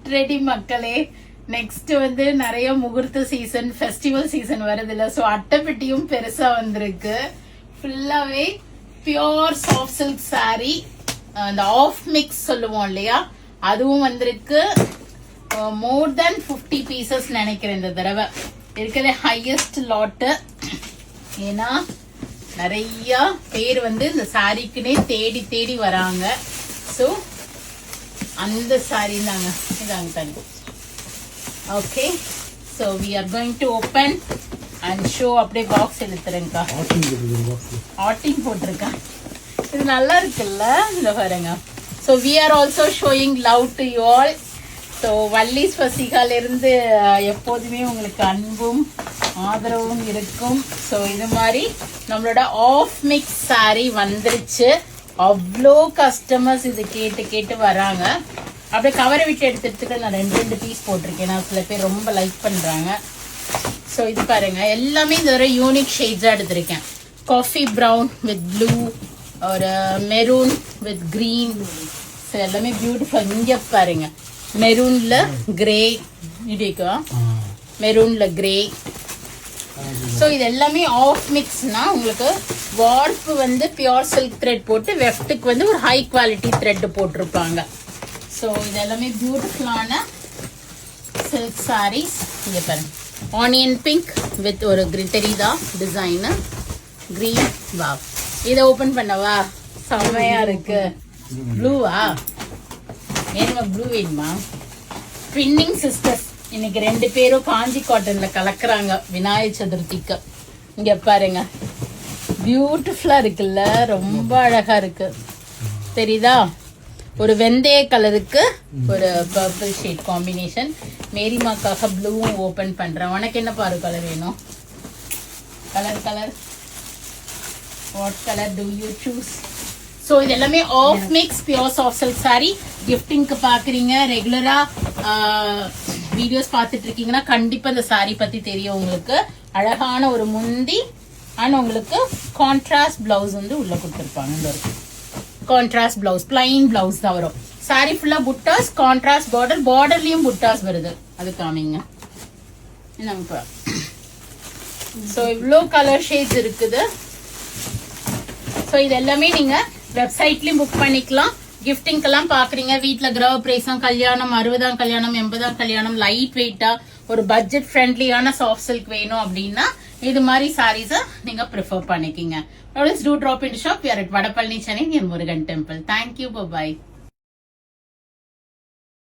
Get ready மக்களே. Next வந்து நிறைய முகூர்த்த சீசன், ஃபெஸ்டிவல் சீசன் வருதுல்ல. ஸோ அட்டைப்பெட்டியும் பெருசா வந்திருக்கு. ஃபுல்லாவே பியோர் சாஃப்ட் சில்க் சாரி, அந்த ஆஃப் மிக்ஸ் சொல்லுவோம் இல்லையா, அதுவும் வந்திருக்கு. மோர் தென் 50 பீசஸ் நினைக்கிறேன் இந்த தடவை. இருக்கிற ஹையஸ்ட் லாட்டு. ஏன்னா நிறைய பேர் வந்து இந்த சாரிக்குனே தேடி தேடி வராங்க. ஸோ அந்த சாரி தாங்க இதாங்க தண்ணி. Okay, so we are going to open and show. அப்படியே பாக்ஸ் எடுத்துருங்கக்கா. ஆட்டிங் போட்டிருக்கா. இது நல்லா இருக்குல்ல, இந்த பாருங்க. So we are also showing love to you all. So Valli ஸ்வசிகால இருந்து எப்போதுமே உங்களுக்கு அன்பும் ஆதரவும் இருக்கும். ஸோ இது மாதிரி நம்மளோட ஆஃப் மிக்ஸ் சாரி வந்துருச்சு. அவ்வளோ கஸ்டமர்ஸ் இது கேட்டு கேட்டு வராங்க. அப்படியே கவரை விட்டு எடுத்துட்டு நான் ரெண்டு பீஸ் போட்டிருக்கேன். நான் சில பேர் ரொம்ப லைக் பண்றாங்க. ஸோ இது பாருங்க, எல்லாமே இந்த தடவை யூனிக் ஷேட்ஸா எடுத்திருக்கேன். காஃபி ப்ரௌன் வித் ப்ளூ, ஒரு மெரூன் வித் கிரீன். ஸோ எல்லாமே பியூட்டிஃபுல். இங்க பாருங்க, மெரூன்ல கிரே, இடிக்கா மெரூன்ல கிரே. ஸோ இது எல்லாமே ஆஃப் மிக்ஸ்னா உங்களுக்கு வார்ப்பு வந்து பியோர் சில்க் த்ரெட் போட்டு, வெஃப்ட்டுக்கு வந்து ஒரு ஹை குவாலிட்டி த்ரெட் போட்டிருப்பாங்க. ஸோ இது எல்லாமே பியூட்டிஃபுல்லான சில்க் சாரீஸ். இங்கே பாருங்க, ஆனியன் பிங்க் வித் ஒரு தெரியுதா டிசைனு, கிரீன். வா, இதை ஓப்பன் பண்ணவா? செம்மையா இருக்கு. ப்ளூவா? ஏன்னா ப்ளூ வேணுமா? ட்வின்னிங் சிஸ்டர்ஸ் இன்னைக்கு 2 பேரும் காஞ்சி காட்டன்ல கலக்குறாங்க விநாயகர் சதுர்த்திக்கு. இங்க பாருங்க, பியூட்டிஃபுல்லா இருக்குல்ல, ரொம்ப அழகா இருக்கு. தெரியுதா? ஒரு வெந்தய கலருக்கு ஒரு பர்பிள் ஷேட் காம்பினேஷன். மேரிமாக்காக ப்ளூவும் ஓபன் பண்றேன். உனக்கு என்ன பாரு கலர் வேணும்? Colour what colour do you choose? So இது எல்லாமே of mix pure soft silk sari. கிஃப்டிங்க்கு பாக்குறீங்க, ரெகுலரா வீடியோஸ் பார்த்துட்டு இருக்கீங்கன்னா கண்டிப்பா இந்த சாரி பத்தி தெரியும் உங்களுக்கு. அழகான ஒரு முந்தி அண்ட் உங்களுக்கு கான்ட்ராஸ்ட் பிளவுஸ் வந்து உள்ள கொடுத்துருப்பாங்க. கான்ட்ராஸ்ட் பிளவுஸ், பிளைன் பிளவுஸ் தான் வரும். சாரி ஃபுல்லா புட்டாஸ், கான்ட்ராஸ்ட் பார்டர், பார்டர்லயும் புட்டாஸ் வருது. அது காமிங்க. ஸோ இவ்வளோ கலர் ஷேட்ஸ் இருக்குது. ஸோ இது எல்லாமே நீங்க வெப்சைட்லயும் புக் பண்ணிக்கலாம். கிஃப்டிங்கெல்லாம் பாக்குறீங்க, வீட்டுல கிரக பிரேசம், கல்யாணம், 60ஆம் கல்யாணம், 80ஆம் கல்யாணம், லைட் வெயிட்டா ஒரு பட்ஜெட் ஃப்ரெண்ட்லியான சாஃப்ட் சில்க் வேணும் அப்படின்னா இது மாதிரி சாரீஸை நீங்க ப்ரிஃபர் பண்ணிக்கிங்க. Do drop into shop. We are at Vadapalni, Chennai, near Murugan Temple. Thank you. Bye bye.